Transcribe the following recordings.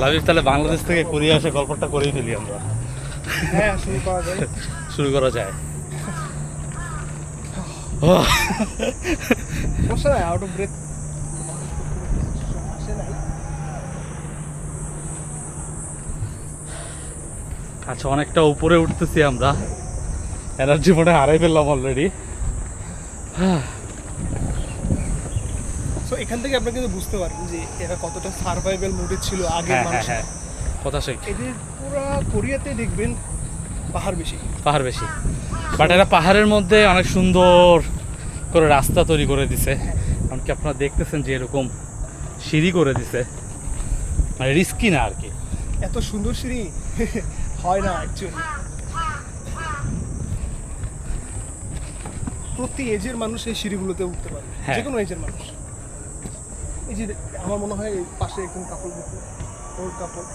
লাভিব, তাহলে বাংলাদেশ থেকে কোরিয়া আসে গল্পটা করেই ফেলি আমরা। হ্যাঁ, শুরু করা যায়। Out of breadth. আচ্ছা, অনেকটা উপরে উঠতেছি আমরা, এনার্জি মনে হারাই ফেললাম অলরেডি। সো এখান থেকে আপনি কিন্তু বুঝতে পারবেন যে এরা কতটা সার্ভাইভাল মোডে ছিল আগে। হ্যাঁ, কথা সেই। এদের পুরো কোরিয়াতে দেখবেন পাহাড় বেশি। বাট এরা পাহাড়ের মধ্যে অনেক সুন্দর করে রাস্তা তৈরি করে দিছে। এমনকি আপনারা দেখতেছেন যে এরকম সিঁড়ি করে দিছে, মানে রিস্কি না আর কি। এত সুন্দর সিঁড়ি হয় না অ্যাকচুয়ালি। প্রতি এজের মানুষ এই সিঁড়িগুলোতে উঠতে পারে, যে কোনো এজের মানুষ। এই যে আমার মনে হয় পাশে একজন কাপড় দেখতে, ওর কাপড়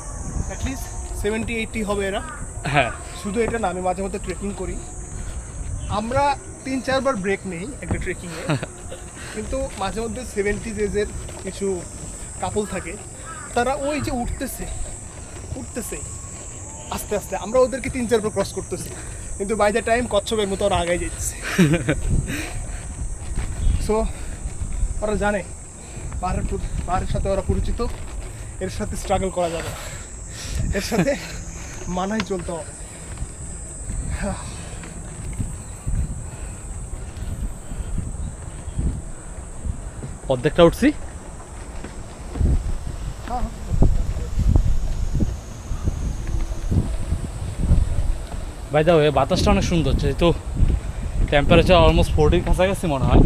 অ্যাটলিস্ট 70-80 হবে এরা। হ্যাঁ, শুধু এটা না, আমি মাঝে মধ্যে ট্রেকিং করি, আমরা 3-4 বার ব্রেক নেই একটা ট্রেকিংয়ে, কিন্তু মাঝে মধ্যে 70 এজের কিছু কাপল থাকে, তারা ওই যে উঠতেছে আস্তে আস্তে, আমরা ওদেরকে 3-4 বার ক্রস করতেছি, কিন্তু বাই দ্য টাইম কচ্ছপের মতো ওরা আগায় যাচ্ছে। সো ওরা জানে পাহাড়ের সাথে ওরা পরিচিত, এর সাথে স্ট্রাগল করা যাবে না, এর সাথে মানায় চলতে হবে। অর্ধেকটা উঠছি। বাই দ্য ওয়ে, বাতাসটা অনেক সুন্দর, যেহেতু টেম্পারেচার অলমোস্ট 40 কাছাকাছি মনে হয়।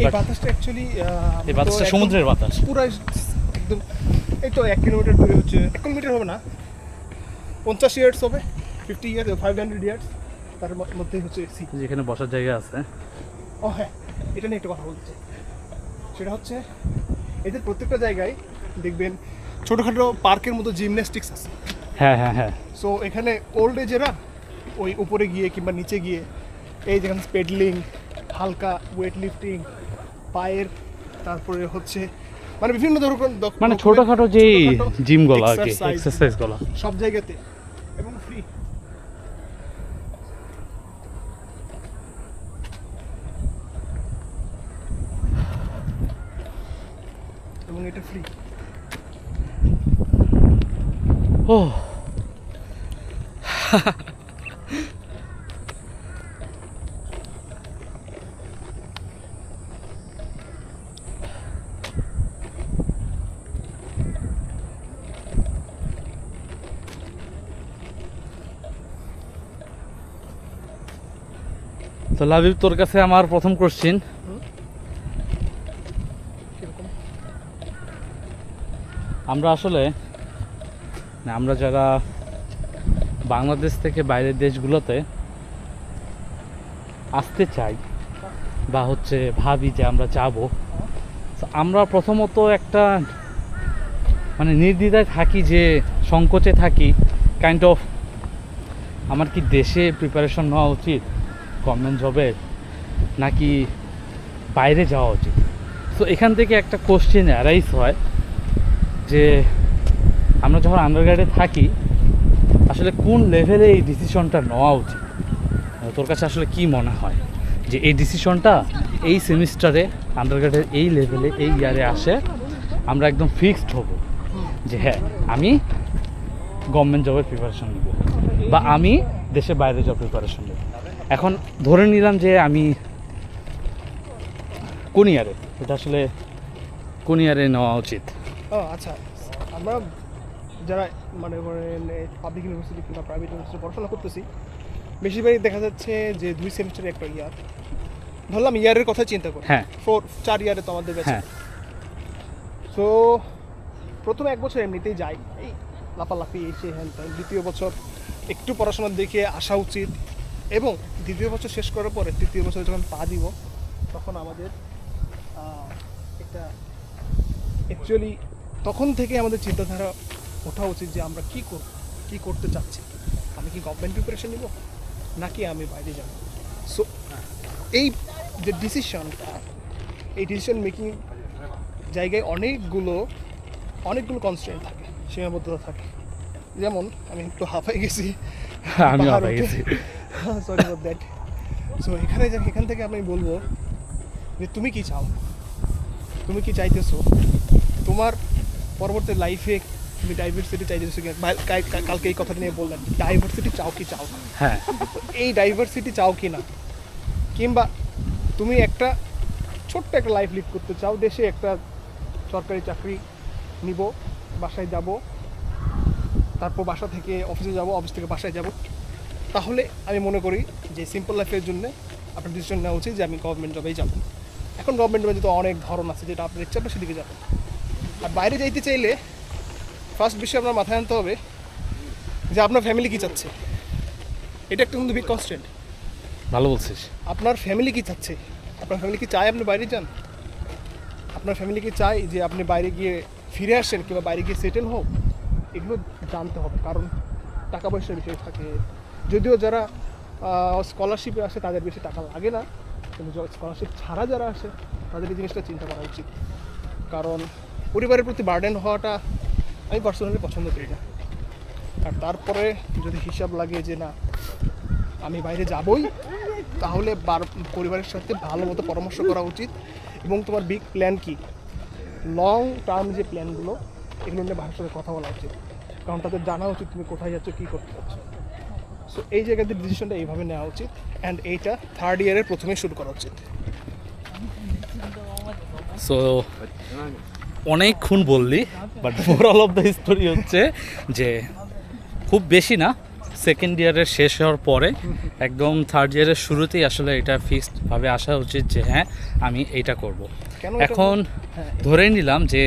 এই বাতাসটা অ্যাকচুয়ালি, এই বাতাসটা সমুদ্রের বাতাস পুরো একদম। এই তো 1 কিলোমিটার দূরে হচ্ছে, 1 কিলোমিটার হবে না, 50 ইয়ার্স হবে, 50 ইয়ার্স, 500 ইয়ার্স, তার মধ্যেই হচ্ছে সি। যেখানে বসার জায়গা আছে। ও হ্যাঁ, এটা নিয়ে একটা কথা বলতে চাই। সেটা হচ্ছে এদের প্রত্যেকটা জায়গায় দেখবেন ছোটোখাটো পার্কের মতো জিমন্যাস্টিক্স আছে। হ্যাঁ। সো এখানে ওল্ড এজেরা ওই উপরে গিয়ে কিংবা নিচে গিয়ে এই যেখানে পেডলিং, হালকা ওয়েট লিফটিং, পায়ের, তারপরে হচ্ছে মানে বিভিন্ন ধরনের মানে ছোটখাটো যে জিমগুলো আর কি, এক্সারসাইজগুলো সব জায়গাতে, এবং ফ্রি। এবং এটা ফ্রি। ও তো লাভিব, তোর কাছে আমার প্রথম কোশ্চিন, আমরা আসলে আমরা যারা বাংলাদেশ থেকে বাইরের দেশগুলোতে আসতে চাই বা হচ্ছে ভাবি যে আমরা যাব, আমরা প্রথমত একটা মানে নির্দ্বিধায় থাকি, যে সংকোচে থাকি কাইন্ড অফ, আমার কি দেশে প্রিপারেশন নেওয়া উচিত গভর্নমেন্ট জবের, নাকি বাইরে যাওয়া উচিত। তো এখান থেকে একটা কোশ্চেন অ্যারাইজ হয় যে আমরা যখন আন্ডারগ্রেডে থাকি আসলে কোন লেভেলে এই ডিসিশনটা নেওয়া উচিত। তোর কাছে আসলে কি মনে হয় যে এই ডিসিশনটা এই সেমিস্টারে আন্ডারগ্রেডের এই লেভেলে এই ইয়ারে আসে আমরা একদম ফিক্সড হব যে হ্যাঁ আমি গভর্নমেন্ট জবের প্রিপারেশন নেব বা আমি দেশে বাইরে জব প্রিপারেশন নেব। এখন ধরে নিলাম যে আমি কোন ইয়ারে, এটা আসলে কোন ইয়ারে নেওয়া উচিত? আচ্ছা, আমরা যারা মানে পাবলিক ইউনিভার্সিটি কিংবা প্রাইভেট ইউনিভার্সিটি পড়াশোনা করতেছি, বেশিরভাগই দেখা যাচ্ছে যে 2 সেমিস্টারে একটা ইয়ার, ধরলাম ইয়ারের কথা চিন্তা করি, হ্যাঁ 4 ইয়ারে তো আমাদের ব্যাচে। হ্যাঁ, সো প্রথম 1 বছর এমনিতেই যাই, এই লাফালাফি এসে হ্যান ত্যান। দ্বিতীয় বছর একটু পড়াশোনা দেখে আসা উচিত, এবং দ্বিতীয় বছর শেষ করার পরে তৃতীয় বছরে যখন পা দিব তখন আমাদের একটা অ্যাকচুয়ালি তখন থেকে আমাদের চিন্তাধারা ওঠা উচিত যে আমরা কী করতে চাচ্ছি। আমি কি গভর্নমেন্ট প্রিপারেশন নিব নাকি আমি বাইরে যাব। সো এই যে ডিসিশনটা, এই ডিসিশন মেকিং জায়গায় অনেকগুলো কনস্ট্রেন্ট থাকে, সীমাবদ্ধতা থাকে। যেমন আমি একটু হাঁপাই গেছি, আমি হাঁপাই গেছি। Sorry for that. সো এখান থেকে আমি বলবো যে তুমি কি চাও, তুমি কি চাইতেছো তোমার পরবর্তী লাইফে, তুমি ডাইভার্সিটি চাইতেছো কি? কালকে এই কথাটা নিয়ে বললেন, ডাইভার্সিটি চাও কি চাও না? হ্যাঁ, এই ডাইভার্সিটি চাও কি না, কিংবা তুমি একটা ছোট্ট একটা লাইফ লিড করতে চাও, দেশে একটা সরকারি চাকরি নিব, বাসায় যাব, তারপর বাসা থেকে অফিসে যাব, অফিস থেকে বাসায় যাব, তাহলে আমি মনে করি যে সিম্পল লাইফের জন্য আপনার ডিসিশন নেওয়া উচিত যে আমি গভর্নমেন্ট জবেই যাব। এখন গভর্নমেন্ট জবে তো অনেক ধরন আছে, যেটা আপনার ইচ্ছা আপনার সেদিকে যাবেন। আর বাইরে যাইতে চাইলে ফার্স্ট বিষয় আপনার মাথায় আনতে হবে যে আপনার ফ্যামিলি কী চাচ্ছে। এটা একটা কিন্তু বিগ কনস্ট্যান্ট। ভালো বলছিস। আপনার ফ্যামিলি কী চাচ্ছে, আপনার ফ্যামিলি কি চায় আপনি বাইরে যান, আপনার ফ্যামিলি কি চায় যে আপনি বাইরে গিয়ে ফিরে আসেন কিংবা বাইরে গিয়ে সেটেল হোক, এগুলো জানতে হবে। কারণ টাকা পয়সার বিষয় থাকে, যদিও যারা স্কলারশিপে আসে তাদের বেশি টাকা লাগে না, কিন্তু স্কলারশিপ ছাড়া যারা আসে তাদের এই জিনিসটা চিন্তা করা উচিত। কারণ পরিবারের প্রতি বার্ডেন হওয়াটা আমি পার্সোনালি পছন্দ করি না। আর তারপরে যদি হিসাব লাগে যে না আমি বাইরে যাবই, তাহলে পরিবারের সাথে ভালো মতো পরামর্শ করা উচিত। এবং তোমার বিগ প্ল্যান কি, লং টার্ম যে প্ল্যানগুলো, এগুলো নিয়ে বাসার সাথে কথা বলা উচিত। কারণ তাদের জানা উচিত তুমি কোথায় যাচ্ছ, কী করতে যাচ্ছ। সো এই জায়গাতে ডিসিশনটা এইভাবে নেওয়া উচিত, অ্যান্ড এইটা থার্ড ইয়ারের প্রথমেই শুরু করা উচিত। সো অনেকক্ষণ বললি, but moral of the story হচ্ছে যে খুব বেশি না, সেকেন্ড ইয়ারের শেষ হওয়ার পরে একদম থার্ড ইয়ারের শুরুতেই আসলে এটা ফিক্সডভাবে আসা উচিত যে হ্যাঁ আমি এইটা করব। কেন এখন ধরেই নিলাম যে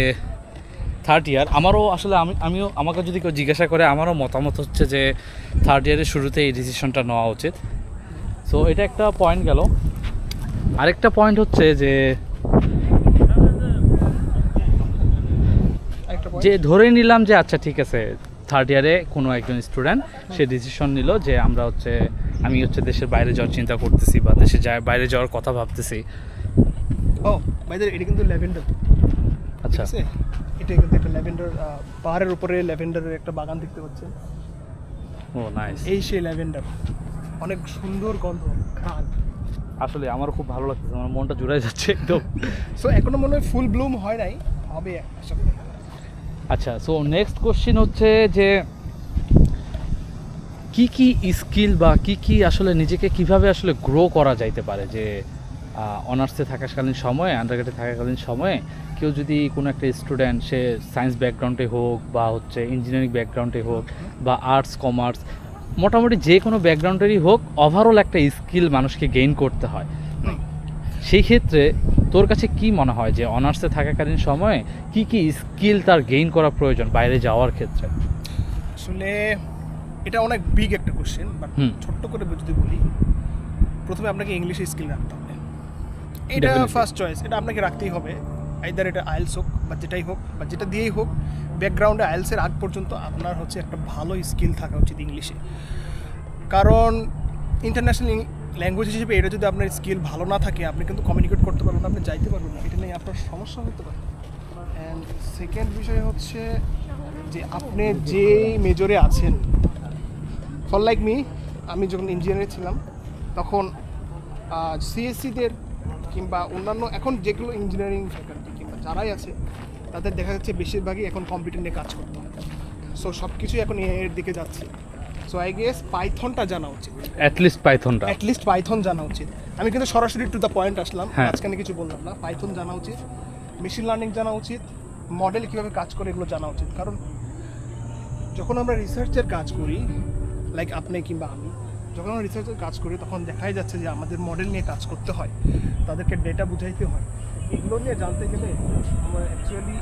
থার্ড ইয়ার, আমারও আসলে আমিও আমাকে যদি কেউ জিজ্ঞাসা করে, আমারও মতামত হচ্ছে যে থার্ড ইয়ারের শুরুতে এই ডিসিশনটা নেওয়া উচিত। সো এটা একটা পয়েন্ট গেল। আরেকটা পয়েন্ট হচ্ছে যে যে ধরে নিলাম যে আচ্ছা ঠিক আছে, থার্ড ইয়ারে কোনো একজন স্টুডেন্ট সে ডিসিশন নিল যে আমি হচ্ছে দেশের বাইরে যাওয়ার চিন্তা করতেছি বা দেশে বাইরে যাওয়ার কথা ভাবতেছি। ও বাইরে, এটা কিন্তু ল্যাভেন্ডার। আচ্ছা, এটা কিন্তু একটা ল্যাভেন্ডার, পাহাড়ের উপরে ল্যাভেন্ডারের একটা বাগান দেখতে পাচ্ছেন। ও নাইস। এই সেই ল্যাভেন্ডার, অনেক সুন্দর গন্ধ, ঘ্রাণ। আসলে আমারও খুব ভালো লাগতেছে, আমার মনটা জুড়াই যাচ্ছে একদম। সো এখনো মনে হয় ফুল ব্লুম হয় নাই, হবে আশা করি। আচ্ছা, সো নেক্সট কোশ্চিন হচ্ছে যে কি স্কিল বা কি আসলে নিজেকে কিভাবে আসলে গ্রো করা যাইতে পারে, যে অনার্সে থাকাকালীন সময়ে, আন্ডারগ্রেডে থাকাকালীন সময়ে কেউ যদি কোনো একটা স্টুডেন্ট, সে সায়েন্স ব্যাকগ্রাউন্ডে হোক বা হচ্ছে ইঞ্জিনিয়ারিং ব্যাকগ্রাউন্ডে হোক বা আর্টস কমার্স, মোটামুটি যে কোনো ব্যাকগ্রাউন্ডেরই হোক, ওভারঅল একটা স্কিল মানুষকে গেইন করতে হয়। সেই ক্ষেত্রে তোর কাছে কি মনে হয় যে অনার্সে থাকাকালীন সময়ে কি স্কিল তার গেইন করা প্রয়োজন বাইরে যাওয়ার ক্ষেত্রে? আসলে এটা অনেক বিগ একটা কোশ্চেন, বাট ছোট্ট করে যদি বলি, প্রথমে আপনাকে ইংলিশে স্কিল রাখতে হবে। এটা ফার্স্ট চয়েস, এটা আপনাকে রাখতেই হবে। আইদার এটা আইএলস হোক বা যেটাই হোক বা যেটা দিয়েই হোক, ব্যাকগ্রাউন্ডে আইএলসের আগ পর্যন্ত আপনার হচ্ছে একটা ভালো স্কিল থাকা উচিত ইংলিশে। কারণ ইন্টারন্যাশনাল ল্যাঙ্গুয়েজ হিসেবে এটা যদি আপনার স্কিল ভালো না থাকে, আপনি কিন্তু কমিউনিকেট করতে পারবেন না, আপনি যাইতে পারবেন না, এটা নিয়ে আপনার সমস্যা হতে পারে। অ্যান্ড সেকেন্ড বিষয় হচ্ছে যে আপনি যে মেজরে আছেন, ফর লাইক মি, আমি যখন ইঞ্জিনিয়ারে ছিলাম তখন সিএসসিদের কিংবা অন্যান্য এখন যেগুলো ইঞ্জিনিয়ারিং ফ্যাকাল্টি কিংবা যারাই আছে, তাদের দেখা যাচ্ছে বেশিরভাগই এখন কম্পিউটার নিয়ে কাজ করতে হয়। সো সব কিছুই এখন এর দিকে যাচ্ছে। সো আই গেস পাইথনটা জানা উচিত, অ্যাটলিস্ট পাইথন জানা উচিত। আমি কিন্তু সরাসরি টু দ্য পয়েন্ট আসলাম, হ্যাঁ। মাঝখানে কিছু বললাম না। পাইথন জানা উচিত, মেশিন লার্নিং জানা উচিত, মডেল কীভাবে কাজ করে এগুলো জানা উচিত। কারণ যখন আমরা রিসার্চের কাজ করি, লাইক আপনি কিংবা আমি, যখন আমরা রিসার্চের কাজ করি তখন দেখাই যাচ্ছে যে আমাদের মডেল নিয়ে কাজ করতে হয়, তাদেরকে ডেটা বুঝাইতে হয়। এগুলো নিয়ে জানতে গেলে আমরা অ্যাকচুয়ালি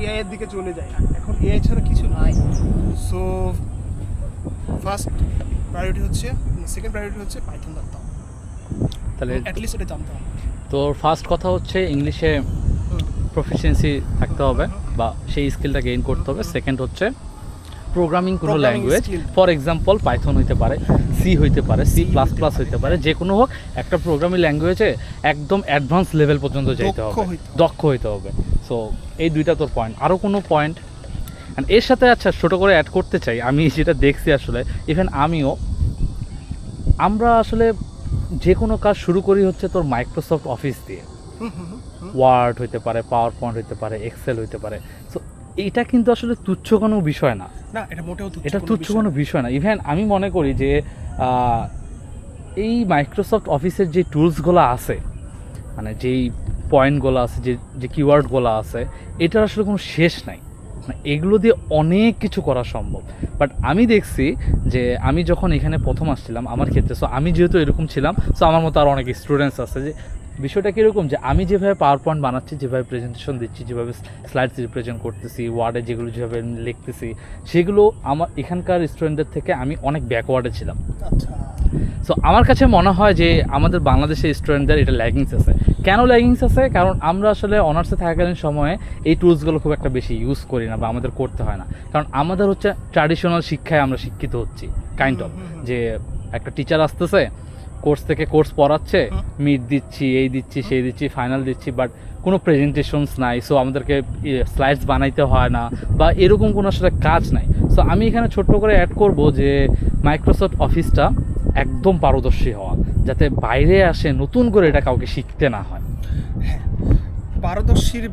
এআইয়ের দিকে চলে যাই। এখন এআই ছাড়া কিছু নাই। সো ফার্স্ট প্রায়োরিটি হচ্ছে, সেকেন্ড প্রায়োরিটি হচ্ছে পাইথন জানতে হবে, তাহলে অ্যাটলিস্ট এটা জানতে হবে। তোর ফার্স্ট কথা হচ্ছে ইংলিশে প্রফিসিয়েন্সি থাকতে হবে বা সেই স্কিলটা গেইন করতে হবে। সেকেন্ড হচ্ছে প্রোগ্রামিং কোনো ল্যাঙ্গুয়েজ, ফর এক্সাম্পল পাইথন হইতে পারে, সি হইতে পারে, C++ হইতে পারে, যে কোনো হোক, একটা প্রোগ্রামিং ল্যাঙ্গুয়েজে একদম অ্যাডভান্স লেভেল পর্যন্ত যেতে হবে, দক্ষ হইতে হবে। সো এই দুইটা তোর পয়েন্ট। আরও কোনো পয়েন্ট? অ্যান্ড এর সাথে আচ্ছা ছোটো করে অ্যাড করতে চাই, আমি যেটা দেখছি আসলে ইভেন আমিও, আমরা আসলে যে কোনো কাজ শুরু করি হচ্ছে তোর মাইক্রোসফট অফিস দিয়ে। ওয়ার্ড হইতে পারে, পাওয়ার পয়েন্ট হইতে পারে, এক্সেল হইতে পারে। সো এইটা কিন্তু আসলে তুচ্ছ কোনো বিষয় না, না এটা মোটেও এটা তুচ্ছ কোনো বিষয় না। ইভেন আমি মনে করি যে এই মাইক্রোসফট অফিসের যে টুলসগুলো আছে, মানে যেই পয়েন্টগুলো আছে, যে কিওয়ার্ডগুলো আছে, এটার আসলে কোনো শেষ নাই। মানে এগুলো দিয়ে অনেক কিছু করা সম্ভব। বাট আমি দেখছি যে আমি যখন এখানে প্রথম আসছিলাম আমার ক্ষেত্রে, সো আমি যেহেতু এরকম ছিলাম, সো আমার মতো আরও অনেক স্টুডেন্টস আছে, যে বিষয়টা কীরকম যে আমি যেভাবে পাওয়ার পয়েন্ট বানাচ্ছি, যেভাবে প্রেজেন্টেশন দিচ্ছি, যেভাবে স্লাইডস রিপ্রেজেন্ট করতেছি, ওয়ার্ডে যেগুলো যেভাবে লিখতেছি, সেগুলো আমার এখানকার স্টুডেন্টদের থেকে আমি অনেক ব্যাকওয়ার্ডে ছিলাম। আচ্ছা, সো আমার কাছে মনে হয় যে আমাদের বাংলাদেশের স্টুডেন্টদের এটা ল্যাগিংস আছে। কেন ল্যাগিংস আছে? কারণ আমরা আসলে অনার্সে থাকাকালীন সময়ে এই টুলসগুলো খুব একটা বেশি ইউজ করি না, বা আমাদের করতে হয় না। কারণ আমাদের হচ্ছে ট্র্যাডিশনাল শিক্ষায় আমরা শিক্ষিত হচ্ছি কাইন্ড অফ, যে একটা টিচার আসতেছে, কোর্স থেকে কোর্স পড়াচ্ছে, মিড দিচ্ছি, এই দিচ্ছি, সেই দিচ্ছি, ফাইনাল দিচ্ছি, বাট কোনো প্রেজেন্টেশনস নাই। সো আমাদেরকে স্লাইডস বানাইতে হয় না, বা এরকম কোনো আসলে কাজ নাই। সো আমি এখানে ছোট্ট করে অ্যাড করব যে মাইক্রোসফট অফিসটা একদম পারদর্শী হওয়া, যাতে বাইরে আসে নতুন করে এটা কাউকে শিখতে না হয়। হ্যাঁ, পারদর্শীর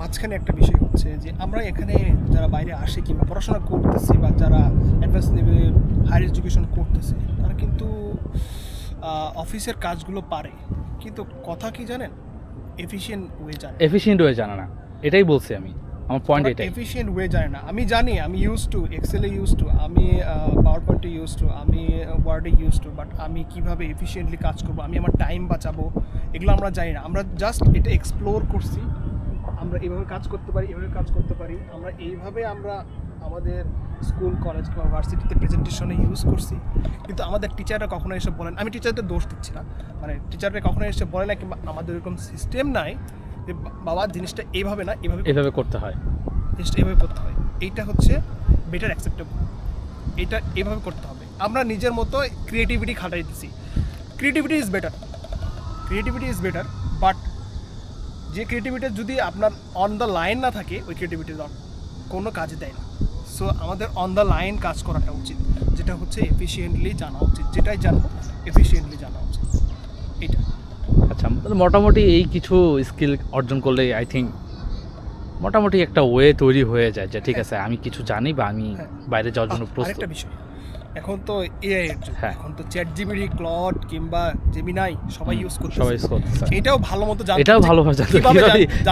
মাঝখানে একটা বিষয় হচ্ছে যে আমরা এখানে যারা বাইরে আসে কিংবা পড়াশোনা করতেছি, বা যারা অ্যাডভান্স লেভেলে হায়ার এডুকেশন করতেছে, তারা কিন্তু অফিসের কাজগুলো পারে, কিন্তু কথা কি জানেন, এফিশিয়েন্ট ওয়ে জানে। এফিশিয়েন্ট হয়ে জানা না, এটাই বলছি আমি, আমার পয়েন্ট এটাই। এফিশিয়েন্ট ওয়ে জানে না। আমি জানি, আমি ইউজ টু এক্সেলে, ইউজ টু আমি পাওয়ার পয়েন্টে, ইউজ টু আমি ওয়ার্ডে, ইউজ টু, বাট আমি কিভাবে এফিশিয়েন্টলি কাজ করবো, আমি আমার টাইম বাঁচাবো, এগুলো আমরা জানি না। আমরা জাস্ট এটা এক্সপ্লোর করছি, আমরা এইভাবে কাজ করতে পারি, এভাবে কাজ করতে পারি, আমরা এইভাবে আমরা আমাদের স্কুল, কলেজ কিংবা ভার্সিটিতে প্রেজেন্টেশনে ইউজ করছি। কিন্তু আমাদের টিচাররা কখনো এসে বলেন, আমি টিচারদের দোষ দিচ্ছি না, মানে টিচাররা কখনো এসে বলে না, কিংবা আমাদের এরকম সিস্টেম নাই যে বাবা জিনিসটা এইভাবে না, এভাবে করতে হয়, জিনিসটা এভাবে করতে হয়, এইটা হচ্ছে বেটার অ্যাকসেপ্টেবল, এটা এভাবে করতে হবে। আমরা নিজের মতো ক্রিয়েটিভিটি খাটাইতেছি। ক্রিয়েটিভিটি ইজ বেটার, বাট যে ক্রিয়েটিভিটি যদি আপনার অন দ্য লাইন না থাকে, ওই ক্রিয়েটিভিটি কোনো কাজে দেয় না। সো আমাদের অন দ্য লাইন কাজ করাটা উচিত, যেটা হচ্ছে এফিশিয়েন্টলি জানা উচিত, যেটাই জানবো এফিশিয়েন্টলি জানা উচিত, এটা। আচ্ছা, মোটামুটি এই কিছু স্কিল অর্জন করলে আই থিঙ্ক মোটামুটি একটা ওয়ে তৈরি হয়ে যায় যে ঠিক আছে, আমি কিছু জানি, বা আমি বাইরে যাওয়ার জন্য প্রস্তুত। আরেকটা বিষয়, এখন তো এআই এর যুগ, হ্যাঁ। এখন তো চ্যাট জিপিটি, ক্লড কিংবা জেমিনাই সবাই ইউজ করছে। করতেছে, এটাও ভালো মতো জানতে, এটাও ভালোভাবে জানতে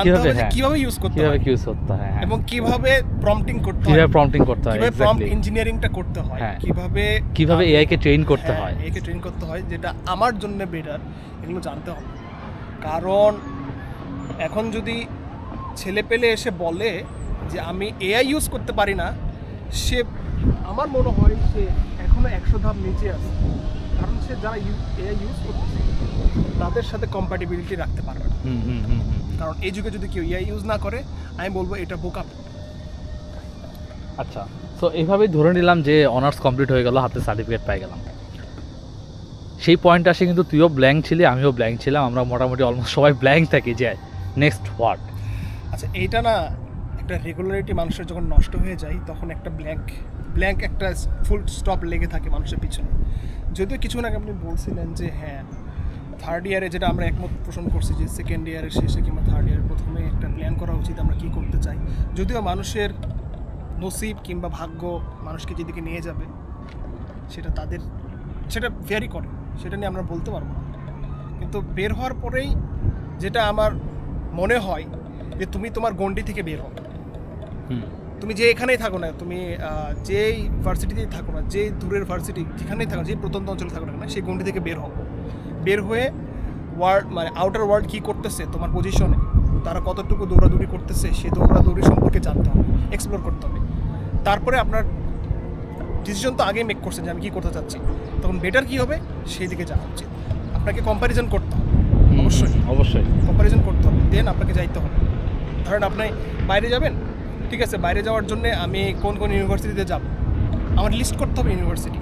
কিভাবে হ্যাঁ, কিভাবে ইউজ করতে কিভাবে হয়, ইউজ করতে হয়, হ্যাঁ, এবং কিভাবে প্রম্পটিং করতে হয়, কিভাবে প্রম্পটিং করতে হয়, কিভাবে প্রম্পট এক্স্যাক্টলি ইঞ্জিনিয়ারিংটা করতে হয়, হ্যাঁ, কিভাবে এআই কে ট্রেন করতে হয়, এআই কে ট্রেন করতে হয়, যেটা আমার জন্য বেটার, এগুলো জানতে হবে। কারণ এখন যদি ছেলে পেলে এসে বলে যে আমি এআই ইউজ করতে পারি না, সে, আমার মনে হয় সে এখনো 100 ধাপ নিচে আছে। কারণ সে যারা এআই ইউজ করতেছে তাদের সাথে কম্প্যাটিবিলিটি রাখতে পারবে না। কারণ এই যুগে যদি কেউ এআই ইউজ না করে, আমি বলবো এটা বোকা। আচ্ছা, সো এইভাবেই ধরে নিলাম যে অনার্স কমপ্লিট হয়ে গেল, হাতে সার্টিফিকেট পেয়ে গেলাম। সেই পয়েন্ট আসে কিন্তু তুইও ব্ল্যাঙ্ক ছিলি, আমিও ব্ল্যাঙ্ক ছিলাম, আমরা মোটামুটি অলমোস্ট সবাই ব্ল্যাঙ্ক থাকি যে নেক্সট হোয়াট। আচ্ছা, এইটা না একটা রেগুলারিটি মানুষের যখন নষ্ট হয়ে যায়, তখন একটা ব্ল্যাঙ্ক একটা ফুল স্টপ লেগে থাকে মানুষের পিছনে। যদিও কিছুক্ষণ আগে আপনি বলছিলেন যে হ্যাঁ, থার্ড ইয়ারে যেটা আমরা একমত পোষণ করছি যে সেকেন্ড ইয়ারের শেষে কিংবা থার্ড ইয়ারের প্রথমে একটা প্ল্যান করা উচিত, আমরা কী করতে চাই। যদিও মানুষের নসিব কিংবা ভাগ্য মানুষকে যেদিকে নিয়ে যাবে, সেটা ভ্যারি করে, সেটা নিয়ে আমরা বলতে পারবো না। কিন্তু বের হওয়ার পরেই যেটা আমার মনে হয় যে তুমি তোমার গণ্ডি থেকে বের হও। তুমি যে এখানেই থাকো না, তুমি যেই ভার্সিটিতেই থাকো না, যে দূরের ভার্সিটি যেখানেই থাকো, যে প্রত্যন্ত অঞ্চলে থাকো না, সেই গণ্ডি থেকে বের হও। বের হয়ে আউটার ওয়ার্ল্ড কী করতেছে তোমার পজিশনে, তারা কতটুকু দৌড়াদৌড়ি করতেছে, সে দৌড়াদৌড়ি সম্পর্কে জানতে হবে, এক্সপ্লোর করতে হবে। তারপরে আপনার ডিসিশন তো আগেই মেক করছেন যে আমি কী করতে চাচ্ছি, তখন বেটার কী হবে সেই দিকে যাওয়া উচিত। আপনাকে কম্প্যারিজন করতে হবে, অবশ্যই কম্প্যারিজন করতে হবে, দেন আপনাকে যাইতে হবে। ধরেন আপনি বাইরে যাবেন, ঠিক আছে, বাইরে যাওয়ার জন্য আমি কোন কোন ইউনিভার্সিটিতে যাব, আমার লিস্ট করতে হবে ইউনিভার্সিটি।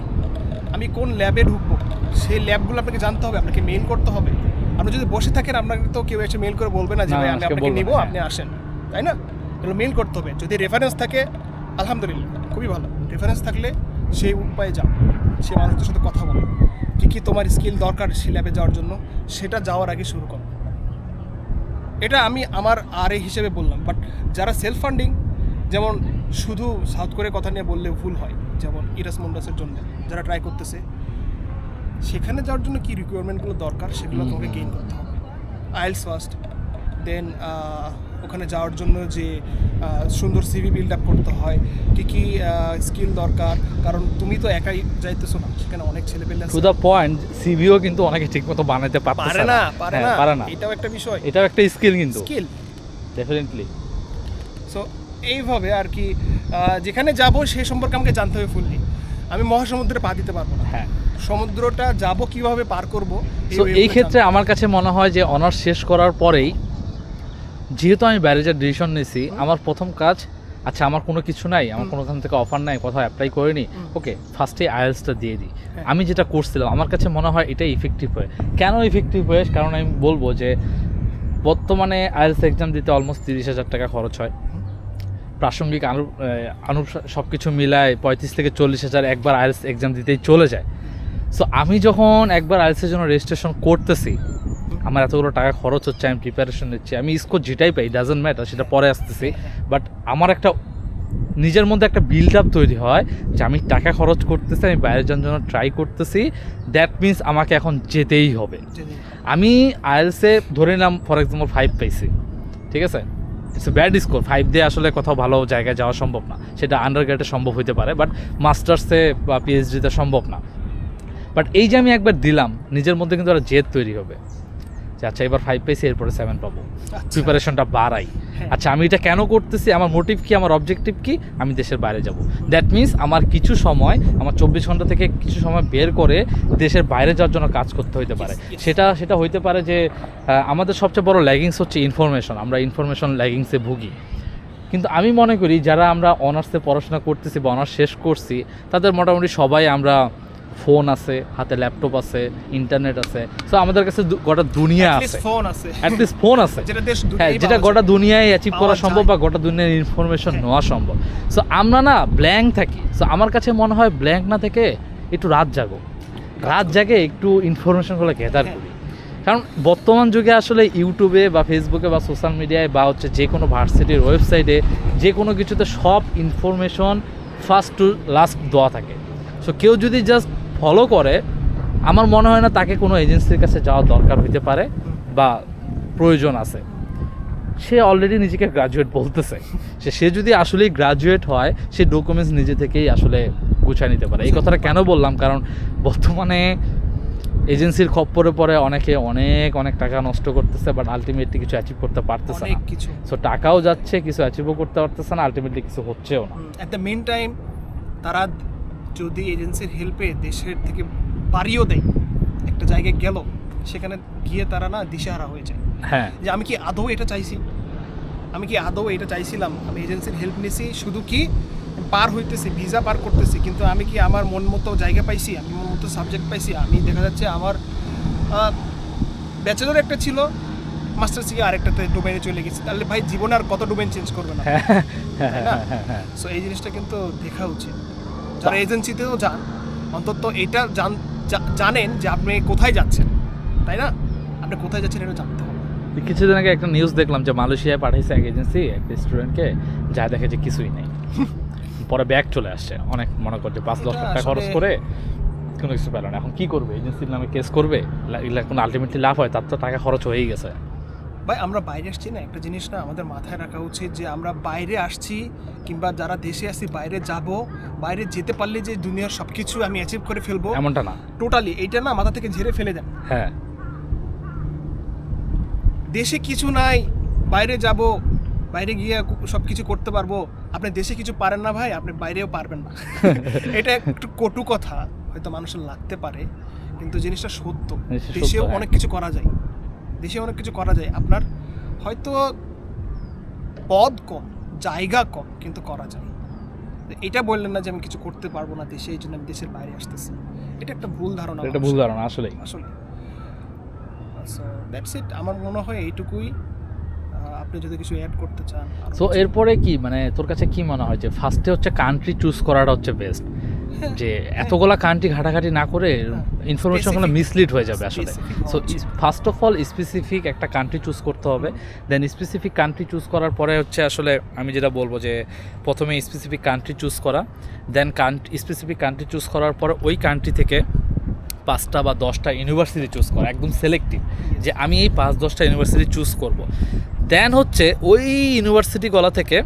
আমি কোন ল্যাবে ঢুকবো, সেই ল্যাবগুলো আপনাকে জানতে হবে, আপনাকে মেইল করতে হবে। আপনি যদি বসে থাকেন, আপনাকে তো কেউ এসে মেইল করে বলবে না যে ভাই আমি আপনাকে নিব, আপনি আসেন। তাই না? এগুলো মিল করতে হবে। যদি রেফারেন্স থাকে আলহামদুলিল্লাহ খুবই ভালো, রেফারেন্স থাকলে সেই উপায়ে যাও, সে মানুষদের সাথে কথা বলো, কী কী তোমার স্কিল দরকার সে ল্যাবে যাওয়ার জন্য, সেটা যাওয়ার আগে শুরু করো। এটা আমি আমার হিসেবে বললাম। বাট যারা সেলফ ফান্ডিং, যেমন শুধু সাউথ কোরিয়ার কথা নিয়ে বললে ভুল হয়, যেমন ইরাসমন্ডাসের জন্য যারা ট্রাই করতেছে, সেখানে যাওয়ার জন্য কী রিকোয়ারমেন্টগুলো দরকার সেগুলো তোমাকে গেইন করতে হবে। আইএলস ফার্স্ট, দেন ওখানে যাওয়ার জন্য যে সুন্দর সিভি বিল্ড আপ করতে হয়, কী কী স্কিল দরকার, কারণ তুমি তো একাই যাইতেছো না, সেখানে অনেক ছেলেপেলে টু দ্য পয়েন্ট সিভিও কিন্তু অনেকে ঠিকমতো বানাতে পারে না, এটাও একটা বিষয়, এটাও একটা স্কিল, কিন্তু স্কিল ডেফিনেটলি। সো এইভাবে আর কি যেখানে যাব সেই সম্পর্কে আমাকে জানতে হবে ফুললি। আমি মহাসমুদ্রে পা দিতে পারবো না, হ্যাঁ, সমুদ্রটা যাব কিভাবে পার করব। সো এই ক্ষেত্রে আমার কাছে মনে হয় যে অনার্স শেষ করার পরেই, যেহেতু আমি বাইরে যাওয়ার ডিসিশন নিয়েছি, আমার প্রথম কাজ, আচ্ছা আমার কোনো কিছু নাই, আমার কোনোখান থেকে অফার নাই, কোথাও অ্যাপ্লাই করিনি, ওকে ফার্স্টে আইএলসটা দিয়ে দিই। আমি যেটা করছিলাম আমার কাছে মনে হয় এটাই ইফেক্টিভ হয়। কেন ইফেক্টিভ হয়? কারণ আমি বলবো যে বর্তমানে আইএলস এক্সাম দিতে অলমোস্ট 30,000 টাকা খরচ হয়, প্রাসঙ্গিক আনুপ সব কিছু মিলায় 35 থেকে 40,000 একবার আইএলস এক্সাম দিতেই চলে যায়। সো আমি যখন একবার আইএলসের জন্য রেজিস্ট্রেশন করতেছি, আমার এতগুলো টাকা খরচ হচ্ছে, আমি প্রিপারেশন নিচ্ছি, আমি স্কোর যেটাই পাই ডাজন্ট ম্যাটার, সেটা পরে আসতেছি, বাট আমার একটা নিজের মধ্যে একটা বিল্ড আপ তৈরি হয় যে আমি টাকা খরচ করতেছি, আমি বাইরে যাওয়ার জন্য ট্রাই করতেছি, দ্যাট মিনস আমাকে এখন যেতেই হবে। আমি আইএলসে ধরে নিলাম ফর এক্সাম্পল 5 পাইছি, ঠিক আছে, ইটস এ ব্যাড স্কোর, 5 দিয়ে আসলে কোথাও ভালো জায়গায় যাওয়া সম্ভব না, সেটা আন্ডার গ্রেডে সম্ভব হতে পারে, বাট মাস্টার্সে বা পিএইচডিতে সম্ভব না। বাট এই যে আমি একবার দিলাম, নিজের মধ্যে কিন্তু একটা জেদ তৈরি হবে যে আচ্ছা এবার 5 পাইছি, এরপরে 7 পাবো, প্রিপারেশনটা বাড়াই। আচ্ছা আমি এটা কেন করতেছি, আমার মোটিভ কি, আমার অবজেক্টিভ কি, আমি দেশের বাইরে যাব। দ্যাট মিনস আমার কিছু সময়, আমার 24 ঘন্টা থেকে কিছু সময় বের করে দেশের বাইরে যাওয়ার জন্য কাজ করতে হইতে পারে। সেটা হইতে পারে যে আমাদের সবচেয়ে বড় ল্যাগিংস হচ্ছে ইনফরমেশন, আমরা ইনফরমেশন ল্যাগিংসে ভুগি। কিন্তু আমি মনে করি যারা আমরা অনার্সে পড়াশোনা করতেছি বা অনার্স শেষ করছি, তাদের মোটামুটি সবাই আমরা ফোন আছে, হাতে ল্যাপটপ আছে, ইন্টারনেট আছে, সো আমাদের কাছে গোটা দুনিয়া আছে, অ্যাটলিস্ট ফোন আছে, হ্যাঁ, যেটা গোটা দুনিয়ায় অ্যাচিভ করা সম্ভব বা গোটা দুনিয়ার ইনফরমেশন নেওয়া সম্ভব। সো আমরা না ব্ল্যাঙ্ক থাকি। সো আমার কাছে মনে হয় ব্ল্যাঙ্ক না থেকে একটু রাত জাগে একটু ইনফরমেশনগুলো গ্যাদার করি। কারণ বর্তমান যুগে আসলে ইউটিউবে বা ফেসবুকে বা সোশ্যাল মিডিয়ায় বা হচ্ছে যে কোনো ভার্সিটির ওয়েবসাইটে যে কোনো কিছুতে সব ইনফরমেশন ফার্স্ট টু লাস্ট দেওয়া থাকে। সো কেউ যদি জাস্ট ফলো করে, আমার মনে হয় না তাকে কোনো এজেন্সির কাছে যাওয়ার দরকার হইতে পারে বা প্রয়োজন আছে। সে অলরেডি নিজেকে গ্রাজুয়েট বলতেছে, সে যদি আসলেই গ্রাজুয়েট হয়, সে ডকুমেন্টস নিজে থেকেই আসলে গুছিয়ে নিতে পারে। এই কথাটা কেন বললাম? কারণ বর্তমানে এজেন্সির খপ্পরে পরে অনেকে অনেক টাকা নষ্ট করতেছে, বাট আলটিমেটলি কিছু অ্যাচিভ করতে পারতেছে না। সো টাকাও যাচ্ছে, কিছু অ্যাচিভও করতে পারতেছে না, আলটিমেটলি কিছু হচ্ছেও না। অ্যাট দ্য মেন টাইম তারা যদি এজেন্সির হেল্পে দেশের থেকে বাড়িও দেয়, একটা জায়গায় গেল, সেখানে গিয়ে তারা না দিশেহারা হয়ে যায়। হ্যাঁ, যে আমি কি আদৌ এটা চাইছিলাম, আমি এজেন্সির হেল্প নিয়েছি, শুধু কি পার হইতেছি, ভিসা পার করতেছি, কিন্তু আমি কি আমার মন মতো জায়গা পাইছি, আমি মন মতো সাবজেক্ট পাইছি? আমি দেখা যাচ্ছে আমার ব্যাচেলর একটা ছিল, মাস্টার্স গিয়ে আরেকটাতে ডোমেনে চলে গেছি, তাহলে ভাই জীবনে আর কত ডোমেন চেঞ্জ করবে না? সো এই জিনিসটা কিন্তু দেখা উচিত। যারা এজেন্সিতেও যান, অন্তত এটা জানেন যে আপনি কোথায় যাচ্ছেন, তাই না? আপনি কোথায় যাচ্ছেন এটা জানতে হবে। কিছুদিন আগে একটা নিউজ দেখলাম যে মালয়েশিয়ায় পাঠাইছে এক এজেন্সি একটা স্টুডেন্টকে, যা দেখে যে কিছুই নেই, পরে ব্যাক চলে আসছে। অনেক মনে করছে 5 লাখ টাকা খরচ করে কোনো কিছু পেল না, এখন কি করবে? এজেন্সির নামে কেস করবে, কোনো আলটিমেটলি লাভ হয়? তার তো টাকা খরচ হয়েই গেছে। ভাই আমরা বাইরে আসছি না, একটা জিনিস না আমাদের মাথায় রাখা উচিত যে আমরা বাইরে আসছি, কিংবা যারা দেশে আসছি বাইরে যাব, বাইরে যেতে পারলে যে দুনিয়ার সব কিছু আমি অ্যাচিভ করে ফেলবো, এমনটা না। টোটালি এইটা না মাথা থেকে ঝেড়ে ফেলে দেন। হ্যাঁ, দেশে কিছু নাই, বাইরে যাব, বাইরে গিয়ে সব কিছু করতে পারবো। আপনি দেশে কিছু পারেন না ভাই, আপনি বাইরেও পারবেন না। এটা একটু কটু কথা হয়তো মানুষের লাগতে পারে, কিন্তু জিনিসটা সত্য। দেশেও অনেক কিছু করা যায়, আপনার হয়তো পদ কম, জায়গা কম, কিন্তু করা যায়। এটা বললেন না যে আমি কিছু করতে পারবো না দেশে, এই জন্য আমি দেশের বাইরে আসতেছি, এটা একটা ভুল ধারণা। আসলে দ্যাটস ইট। আমার মনে হয় এইটুকুই। আপনি যদি কিছু অ্যাড করতে চান আরো সো কিছু। এরপরে কি মানে তোর কাছে কি মনে হয় যে ফার্স্টে হচ্ছে কান্ট্রি চুজ করাটা হচ্ছে বেস্ট, যে এতগুলা কান্ট্রি ঘাটাঘাটি না করে ইনফরমেশনগুলো Specific. মিসলিড হয়ে যাবে আসলে। Specific সো হওয়া উচিত। ফার্স্ট অফ অল স্পেসিফিক একটা কান্ট্রি চুজ করতে হবে, দেন স্পেসিফিক কান্ট্রি চুজ করার পরে হচ্ছে আসলে আমি যেটা বলবো যে প্রথমে স্পেসিফিক কান্ট্রি চুজ করা, দেন স্পেসিফিক কান্ট্রি চুজ করার পরে ওই কান্ট্রি থেকে 5টা বা 10টা ইউনিভার্সিটি চুজ করা, একদম সিলেক্টিভ যে আমি এই 5-10টা ইউনিভার্সিটি চুজ করব। দেন হচ্ছে ওই ইউনিভার্সিটিগুলো থেকে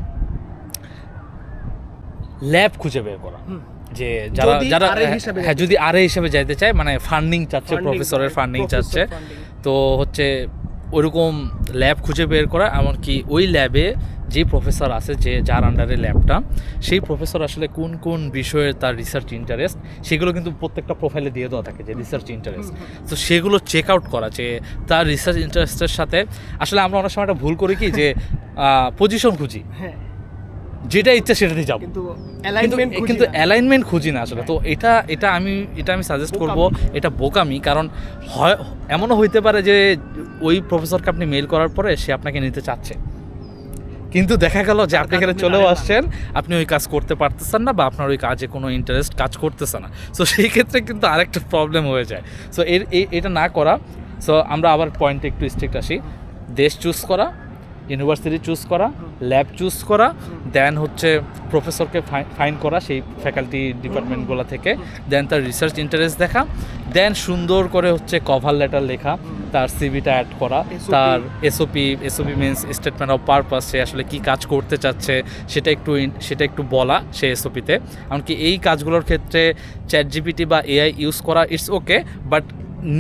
ল্যাব খুঁজে বের করা, হুম। যে যারা যদি যারা RA হিসাবে হ্যাঁ যদি আরে হিসেবে যাইতে চায়, মানে ফান্ডিং চাচ্ছে, Funding, প্রফেসরের right, ফান্ডিং professor চাচ্ছে, funding। তো হচ্ছে ওরকম ল্যাব খুঁজে বের করা, এমনকি ওই ল্যাবে যে প্রফেসর আছে, যে যার আন্ডারে ল্যাবটা, সেই প্রফেসর আসলে কোন কোন বিষয়ে তার রিসার্চ ইন্টারেস্ট, সেগুলো কিন্তু প্রত্যেকটা প্রোফাইলে দিয়ে দেওয়া থাকে যে রিসার্চ ইন্টারেস্ট। তো সেগুলো চেক আউট করা যে তার রিসার্চ ইন্টারেস্টের সাথে আসলে আমরা অনেক সময় একটা ভুল করি কি যে পজিশন খুঁজি, হ্যাঁ, যেটা ইচ্ছা সেটাতেই যাবো, কিন্তু কিন্তু অ্যালাইনমেন্ট খুঁজি না আসলে। তো এটা আমি সাজেস্ট করব, এটা বোকামি। কারণ হয় এমনও হইতে পারে যে ওই প্রফেসরকে আপনি মেইল করার পরে সে আপনাকে নিতে চাচ্ছে, কিন্তু দেখা গেল যে আপনি এখানে চলেও আসছেন, আপনি ওই কাজ করতে পারতেছেন না, বা আপনার ওই কাজে কোনো ইন্টারেস্ট কাজ করতেছে না। সো সেই ক্ষেত্রে কিন্তু আরেকটা প্রবলেম হয়ে যায়। সো এটা না করা। সো আমরা আবার পয়েন্টে একটু স্ট্রিক্ট আসি, দেশ চুজ করা, ইউনিভার্সিটি চুজ করা, ল্যাব চুজ করা, দেন হচ্ছে প্রফেসরকে ফাইন করা সেই ফ্যাকাল্টি ডিপার্টমেন্টগুলো থেকে, দেন তার রিসার্চ ইন্টারেস্ট দেখা, দেন সুন্দর করে হচ্ছে কভার লেটার লেখা, তার সিভিটা অ্যাড করা, SOP তার SOP means statement of purpose, সে আসলে কী কাজ করতে চাচ্ছে সেটা একটু বলা সে এসওপিতে। এমনকি এই কাজগুলোর ক্ষেত্রে চ্যাটজিপিটি বা এআই ইউজ করা ইটস ওকে, বাট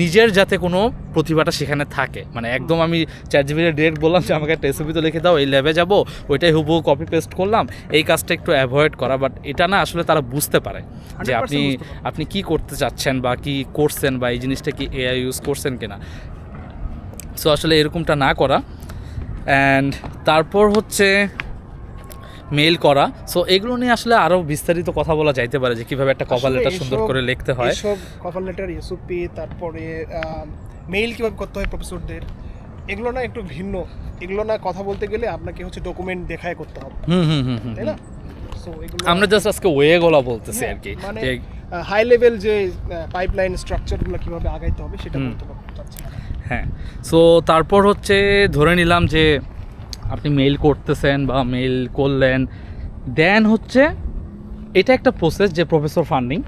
নিজের যাতে কোনো প্রতিভাটা সেখানে থাকে, মানে একদম আমি চ্যাটজিপিটি ডিরেক্ট বললাম যে আমাকে একটা এসওপি তো লিখে দাও, এই ল্যাবে যাবো, ওইটাই হুবহু কপি পেস্ট করলাম, এই কাজটা একটু অ্যাভয়েড করা। বাট এটা না আসলে তারা বুঝতে পারে যে 100% বুঝতে পারে। আপনি কি করতে চাচ্ছেন বা কি করছেন, বা এই জিনিসটা কি এআই ইউজ করছেন কিনা। সো আসলে এরকমটা না করা। অ্যান্ড তারপর হচ্ছে মেইল করা। সো এগুলো নিয়ে আসলে আরও বিস্তারিত কথা বলা যাইতে পারে যে কীভাবে একটা কভার আসলে লেটার সুন্দর এসব- করে লিখতে হয়। এসব কভার লেটার, এসওপি, তারপরে মেইল কিভাবে করতে হয় প্রফেসরদের, এগুলো না একটু ভিন্ন। এগুলো না কথা বলতে গেলে আপনাকে হচ্ছে ডকুমেন্ট দেখায় করতে হবে, হুম তাই না? সো এগুলো আমরা জাস্ট আজকে ওয়েগুলো বলতেছি আর কি, মানে যে হাই লেভেল যে পাইপলাইন স্ট্রাকচারগুলো কিভাবে আগাইতে হবে সেটা হুম। বলতে চাচ্ছি। হ্যাঁ। সো তারপর হচ্ছে ধরে নিলাম যে আপনি মেইল করতেছেন বা মেইল করলেন, দেন হচ্ছে এটা একটা প্রসেস যে প্রফেসর ফান্ডিং।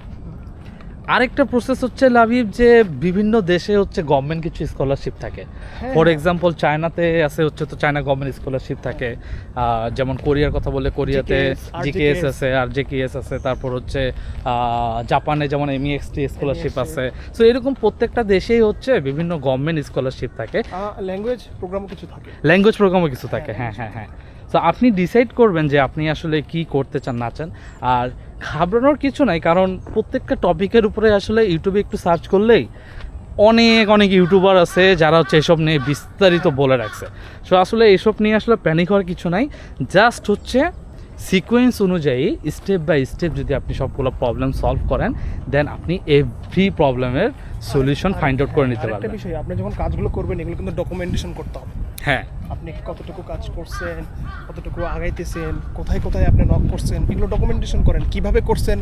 আরেকটা প্রসেস হচ্ছে লাভিব, যে বিভিন্ন দেশে হচ্ছে গভর্নমেন্ট কিছু স্কলারশিপ থাকে। ফর এক্সাম্পল চায়নাতে আছে হচ্ছে, তো চায়না গভর্নমেন্ট স্কলারশিপ থাকে, যেমন কোরিয়ার কথা বললে কোরিয়াতে জিকেএস আছে, আর জেকেএস আছে, তারপর হচ্ছে জাপানে যেমন এমইএক্সটি স্কলারশিপ আছে। সো এরকম প্রত্যেকটা দেশেই হচ্ছে বিভিন্ন গভর্নমেন্ট স্কলারশিপ থাকে, ল্যাঙ্গুয়েজ প্রোগ্রামও কিছু থাকে। ল্যাঙ্গুয়েজ প্রোগ্রামও কিছু থাকে। হ্যাঁ। তো আপনি ডিসাইড করবেন যে আপনি আসলে কি করতে চান না চান। আর ঘাবড়ানোর কিছু নাই, কারণ প্রত্যেকটা টপিকের উপরে আসলে ইউটিউবে একটু সার্চ করলেই অনেক ইউটিউবার আছে যারা হচ্ছে এসব নিয়ে বিস্তারিত বলে রাখছে। সো আসলে এসব নিয়ে আসলে প্যানিক হওয়ার কিছু নাই, জাস্ট হচ্ছে সিকোয়েন্স অনুযায়ী স্টেপ বাই স্টেপ যদি আপনি সবগুলো প্রবলেম সলভ করেন, দেন আপনি এভরি প্রবলেমের সলিউশন ফাইন্ড আউট করে নিতে আরেকটা পারবেন। বিষয়, আপনি যখন কাজগুলো করবেন এগুলো কিন্তু ডকুমেন্টেশন করতে হবে। হ্যাঁ আপনি কতটুকু কাজ করছেন, কতটুকু আগাইতেছেন, কোথায় কোথায় আপনি নক করছেন, এগুলো ডকুমেন্টেশন করেন। কিভাবে করছেন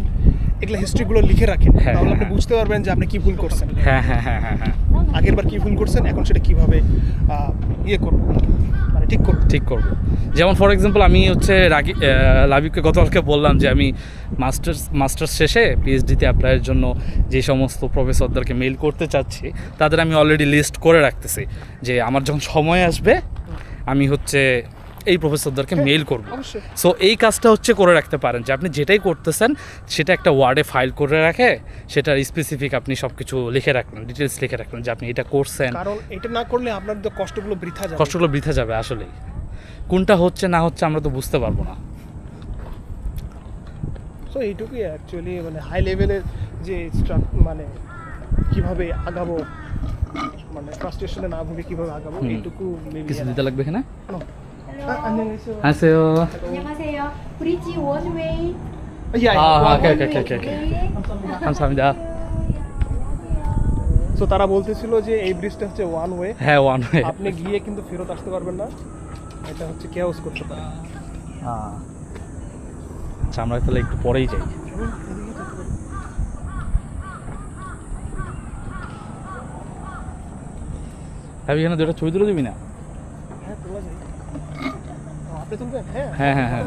এগুলো হিস্ট্রিগুলো লিখে রাখেন, হ্যাঁ, তাহলে আপনি হ্যাঁ। বুঝতে পারবেন যে আপনি কি ভুল করছেন, হ্যাঁ। আগের বার কি ভুল করছেন, এখন সেটা কিভাবে করবো, মানে ঠিক করবো। যেমন ফর এক্সাম্পল আমি হচ্ছে লাবিবকে গতকালকে বললাম যে আমি মাস্টার্স শেষে পিএইচডিতে অ্যাপ্লাইয়ের জন্য যে সমস্ত প্রফেসরদেরকে মেইল করতে চাচ্ছি, তাদের আমি অলরেডি লিস্ট করে রাখতেছি যে আমার যখন সময় আসবে আমি হচ্ছে এই প্রফেসরদেরকে মেইল করব। অবশ্যই। সো এই কাজটা হচ্ছে করে রাখতে পারেন যে আপনি যেটাই করতেছেন সেটা একটা ওয়ার্ডে ফাইল করে রাখে, সেটার স্পেসিফিক আপনি সব কিছু লিখে রাখলেন, ডিটেলস লিখে রাখলেন যে আপনি এটা করছেন। কারণ এটা না করলে আপনার তো কষ্টগুলো বৃথা যাবে। কষ্টগুলো বৃথা যাবে, আসলেই কোনটা হচ্ছে না হচ্ছে আমরা তো বুঝতে পারবো না। সো এইটুকুই অ্যাকচুয়ালি, মানে হাই লেভেলের যে মানে কিভাবে আগাবো, মানে ফ্রাস্ট্রেশনে না ভুগে কিভাবে আগাবো, এইটুকু মেবি। কিছু দিতে লাগবে এখানে? 안녕하세요. 안녕하세요. 안녕하세요. 브릿지 원웨이. 오케이. 감사합니다. সো তারা বলতেছিল যে এই ব্রিজটা হচ্ছে ওয়ান ওয়ে, হ্যাঁ ওয়ান ওয়ে। আপনি গিয়ে কিন্তু ফেরত আসতে পারবেন না। এটা হচ্ছে কেয়াস করতে পারে। আচ্ছা আমরা তাহলে একটু পরেই যাই। চলুন, এদিকে যেতে পারি। ভাবি এখানে দুটো ছবি তুলে দিবি না? হ্যাঁ, তোলা যায়। আপনি তুলবেন? হ্যাঁ হ্যাঁ, হ্যাঁ, হ্যাঁ।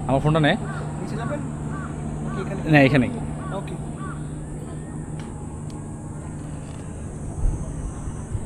আমার ফোনটা নে। নিচে যাবেন? নাকি এখানে? না এখানেই।